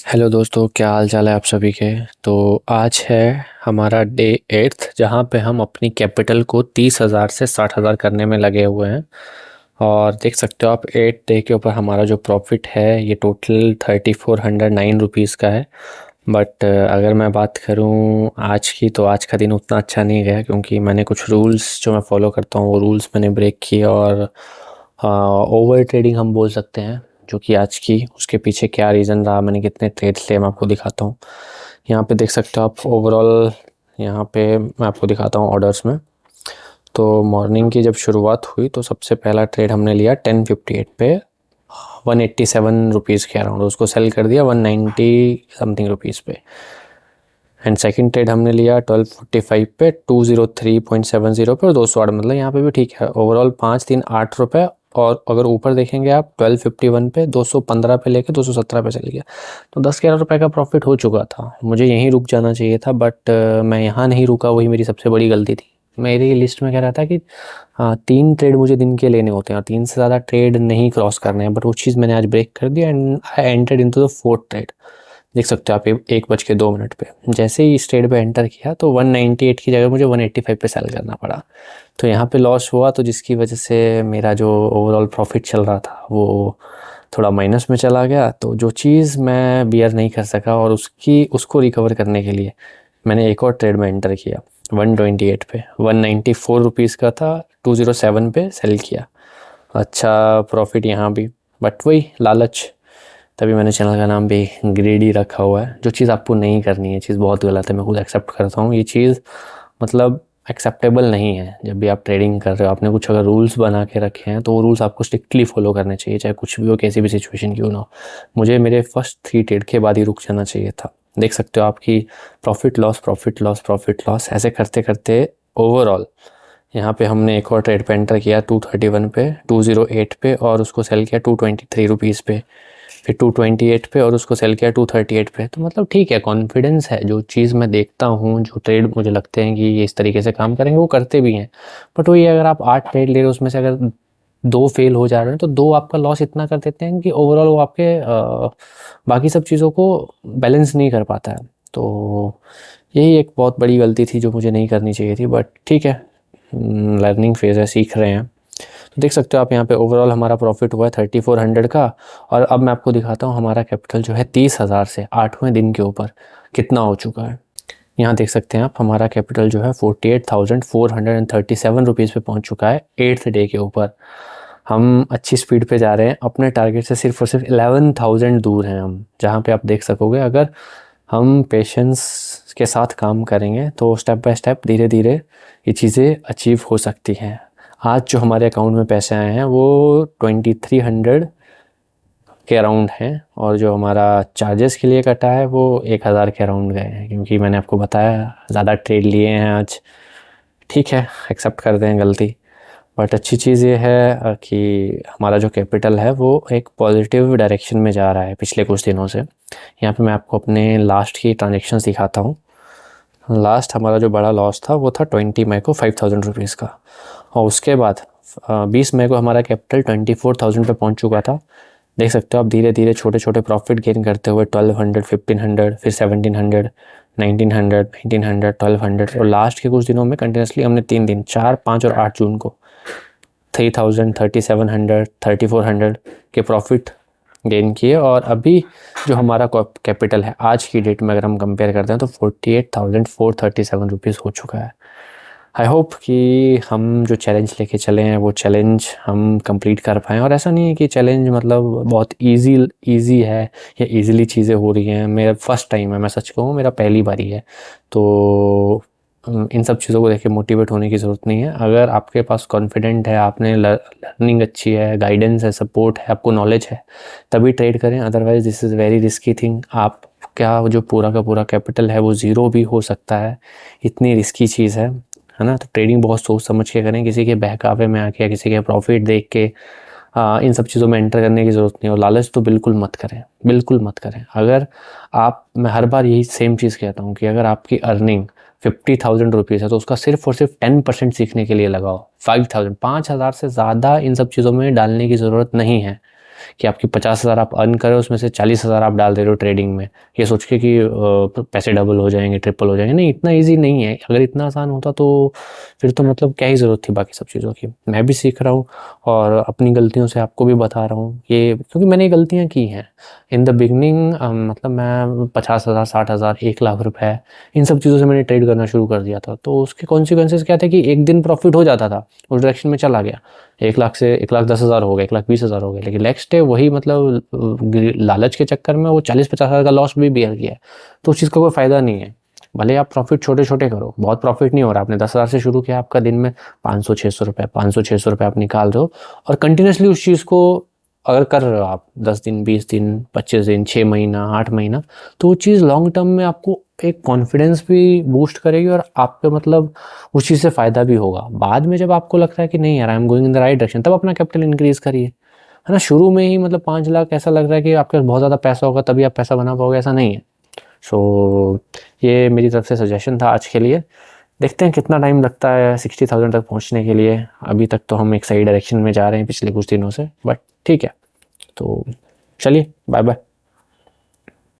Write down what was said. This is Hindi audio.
हेलो दोस्तों, क्या हाल चाल है आप सभी के। तो आज है हमारा डे 8 जहाँ पे हम अपनी कैपिटल को 30,000 से 60,000 करने में लगे हुए हैं। और देख सकते हो आप 8 डे के ऊपर हमारा जो प्रॉफिट है ये टोटल 3409 रुपीज़ का है। बट अगर मैं बात करूँ आज की, तो आज का दिन उतना अच्छा नहीं गया क्योंकि मैंने कुछ रूल्स जो मैं फॉलो करता हूँ वो रूल्स मैंने ब्रेक किए। और ओवर ट्रेडिंग हम बोल सकते हैं जो कि आज की, उसके पीछे क्या रीज़न रहा, मैंने कितने ट्रेड्स लिए मैं आपको दिखाता हूँ। यहाँ पे देख सकते हो आप ओवरऑल। यहाँ पे मैं आपको दिखाता हूँ ऑर्डर्स में। तो मॉर्निंग की जब शुरुआत हुई तो सबसे पहला ट्रेड हमने लिया 10:58 पे 187 रुपीज़ के अराउंड, उसको सेल कर दिया 190 समथिंग रुपीज़ पे। एंड सेकंड ट्रेड हमने लिया 12:45 पे 203.70 पे और 208, मतलब यहाँ पे भी ठीक है। ओवरऑल 538 रुपये। और अगर ऊपर देखेंगे आप 12:51 पे 215 पे लेके 217 पे चल गया, तो 10-11 रुपये का प्रॉफिट हो चुका था। मुझे यहीं रुक जाना चाहिए था, बट मैं यहाँ नहीं रुका, वही मेरी सबसे बड़ी गलती थी। मेरी लिस्ट में कह रहा था कि हाँ 3 ट्रेड मुझे दिन के लेने होते हैं और 3 से ज़्यादा ट्रेड नहीं क्रॉस करने हैं, बट वो चीज़ मैंने आज ब्रेक कर दिया and I entered into the fourth trade. देख सकते हो आप 1:02 पे जैसे ही इस ट्रेड पे एंटर किया तो 198 की जगह मुझे 185 पे सेल करना पड़ा। तो यहाँ पे लॉस हुआ, तो जिसकी वजह से मेरा जो ओवरऑल प्रॉफिट चल रहा था वो थोड़ा माइनस में चला गया। तो जो चीज़ मैं बियर नहीं कर सका और उसको रिकवर करने के लिए मैंने एक और ट्रेड में एंटर किया 128 पे 194 रुपीज़ का था, 207 पे सेल किया। अच्छा प्रॉफिट यहाँ भी, बट वही लालच, तभी मैंने चैनल का नाम भी ग्रेडी रखा हुआ है। जो चीज़ आपको नहीं करनी है, चीज़ बहुत गलत है, मैं खुद एक्सेप्ट करता हूँ। ये चीज़ मतलब एक्सेप्टेबल नहीं है। जब भी आप ट्रेडिंग कर रहे हो, आपने कुछ अगर रूल्स बना के रखे हैं तो वो रूल्स आपको स्ट्रिक्टली फॉलो करने चाहिए, चाहे कुछ भी हो, कैसी भी सिचुएशन क्यों ना हो। मुझे मेरे फर्स्ट 3 ट्रेड के बाद ही रुक जाना चाहिए था। देख सकते हो आपकी profit loss profit loss profit loss ऐसे करते करते ओवरऑल यहाँ पे हमने एक और ट्रेड पे एंटर किया 231 पे 208 पे और उसको सेल किया 223 रुपीज़ पे, फिर 228 पे और उसको सेल किया 238 पे। तो मतलब ठीक है, कॉन्फिडेंस है। जो चीज़ मैं देखता हूँ, जो ट्रेड मुझे लगते हैं कि ये इस तरीके से काम करेंगे, वो करते भी हैं। बट वही, अगर आप 8 ट्रेड ले रहे हो उसमें से अगर 2 फेल हो जा रहे हैं तो 2 आपका लॉस इतना कर देते हैं कि ओवरऑल वो आपके बाकी सब चीज़ों को बैलेंस नहीं कर पाता है। तो यही एक बहुत बड़ी गलती थी जो मुझे नहीं करनी चाहिए थी, बट ठीक है, लर्निंग फेज़ है, सीख रहे हैं। तो देख सकते हो आप यहाँ पे ओवरऑल हमारा प्रॉफिट हुआ है 3400 का। और अब मैं आपको दिखाता हूँ हमारा कैपिटल जो है 30,000 से 8वें दिन के ऊपर कितना हो चुका है। यहाँ देख सकते हैं आप, हमारा कैपिटल जो है 48,437 रुपीज़ पे पहुँच चुका है 8th डे के ऊपर। हम अच्छी स्पीड पे जा रहे हैं, अपने टारगेट से सिर्फ और सिर्फ 11,000 दूर हैं हम। जहाँ पे आप देख सकोगे, अगर हम पेशेंस के साथ काम करेंगे तो स्टेप बाय स्टेप धीरे धीरे ये चीज़ें अचीव हो सकती हैं। आज जो हमारे अकाउंट में पैसे आए हैं वो 2300 के अराउंड हैं, और जो हमारा चार्जेस के लिए कटा है वो 1000 के अराउंड गए हैं, क्योंकि मैंने आपको बताया ज़्यादा ट्रेड लिए हैं आज। ठीक है, एक्सेप्ट कर दें गलती। बट अच्छी चीज़ ये है कि हमारा जो कैपिटल है वो एक पॉजिटिव डायरेक्शन में जा रहा है पिछले कुछ दिनों से। यहाँ पे मैं आपको अपने लास्ट की ट्रांजेक्शन्स दिखाता हूँ। लास्ट हमारा जो बड़ा लॉस था वो था 20 मई को 5,000 रुपीज़ का, और उसके बाद 20 मई को हमारा कैपिटल 24,000 पे पहुँच चुका था। देख सकते हो आप, धीरे धीरे छोटे छोटे प्रॉफिट गेन करते हुए 1200, 1500, फिर 1700, 1900, 1900, 1200, और लास्ट के कुछ दिनों में कंटिन्यूसली हमने 3 दिन 4, 5 और 8 जून को 3000, 3700, 3400 के प्रॉफिट गेन किए। और अभी जो हमारा कैपिटल है आज की डेट में अगर हम कंपेयर करते हैं तो 48,437 रुपीज़ हो चुका है। आई होप कि हम जो चैलेंज लेके चले हैं वो चैलेंज हम कंप्लीट कर पाएँ। और ऐसा नहीं है कि चैलेंज मतलब बहुत इजी है या इजीली चीज़ें हो रही हैं। मेरा फर्स्ट टाइम है, मैं सच कहूँ मेरा पहली बारी है। तो इन सब चीज़ों को देख के मोटिवेट होने की ज़रूरत नहीं है। अगर आपके पास कॉन्फिडेंट है, आपने लर्निंग अच्छी है, गाइडेंस है, सपोर्ट है, आपको नॉलेज है, तभी ट्रेड करें। Otherwise this is very risky thing. आप क्या जो पूरा का पूरा कैपिटल है वो ज़ीरो भी हो सकता है, इतनी रिस्की चीज़ है ना। तो ट्रेडिंग बहुत सोच समझ के करें, किसी के बहकावे में आके या किसी के प्रॉफिट देख के इन सब चीज़ों में एंटर करने की ज़रूरत नहीं। और लालच तो बिल्कुल मत करें, बिल्कुल मत करें। अगर मैं हर बार यही सेम चीज़ कहता हूँ कि अगर आपकी अर्निंग 50,000 रुपीज़ है तो उसका सिर्फ और सिर्फ 10% सीखने के लिए लगाओ। 5,000 से ज़्यादा इन सब चीज़ों में डालने की ज़रूरत नहीं है। कि आपकी 50,000 आप अर्न करें, उसमें से 40,000 आप डाल दे रहे हो ट्रेडिंग में, ये सोच के कि पैसे डबल हो जाएंगे, ट्रिपल हो जाएंगे। नहीं, इतना ईजी नहीं है। अगर इतना आसान होता तो फिर तो मतलब क्या ही ज़रूरत थी बाकी सब चीज़ों की। मैं भी सीख रहा हूँ और अपनी गलतियों से आपको भी बता रहा हूँ ये, क्योंकि मैंने गलतियाँ की हैं इन द बिगनिंग। मतलब मैं 50,000, 60,000, 1 लाख रुपए, इन सब चीज़ों से मैंने ट्रेड करना शुरू कर दिया था। तो उसके कॉन्सिक्वेंसेस क्या थे कि एक दिन प्रॉफिट हो जाता था, उस डायरेक्शन में चला गया, 1 लाख से 1,10,000 हो गए, 1,20,000 हो गए, लेकिन नेक्स्ट डे वही मतलब लालच के चक्कर में वो 40-50,000 का लॉस भी बियर किया है। तो उस चीज़ का कोई फ़ायदा नहीं है। भले आप प्रॉफिट छोटे छोटे करो, बहुत प्रॉफिट नहीं हो रहा, आपने 10,000 से शुरू किया, आपका दिन में 500-600 रुपये, 500-600 रुपये आप निकाल रहे हो, और कंटिन्यूसली उस चीज़ को अगर कर रहे हो आप 10 दिन, 20 दिन, 25 दिन, 6 महीना, 8 महीना, तो वो चीज़ लॉन्ग टर्म में आपको एक कॉन्फिडेंस भी बूस्ट करेगी और आपको मतलब उस चीज़ से फ़ायदा भी होगा। बाद में जब आपको लगता है कि नहीं यार, I am going in the right direction, तब अपना कैपिटल इंक्रीज़ करिए, है ना। शुरू में ही मतलब 5 लाख ऐसा लग रहा है कि आपके पास बहुत ज़्यादा पैसा होगा तभी आप पैसा बना पाओगे, ऐसा नहीं है। सो ये मेरी तरफ से सजेशन था आज के लिए। देखते हैं कितना टाइम लगता है 60,000 तक पहुंचने के लिए। अभी तक तो हम एक सही डायरेक्शन में जा रहे हैं पिछले कुछ दिनों से, बट ठीक है। तो चलिए, बाय बाय।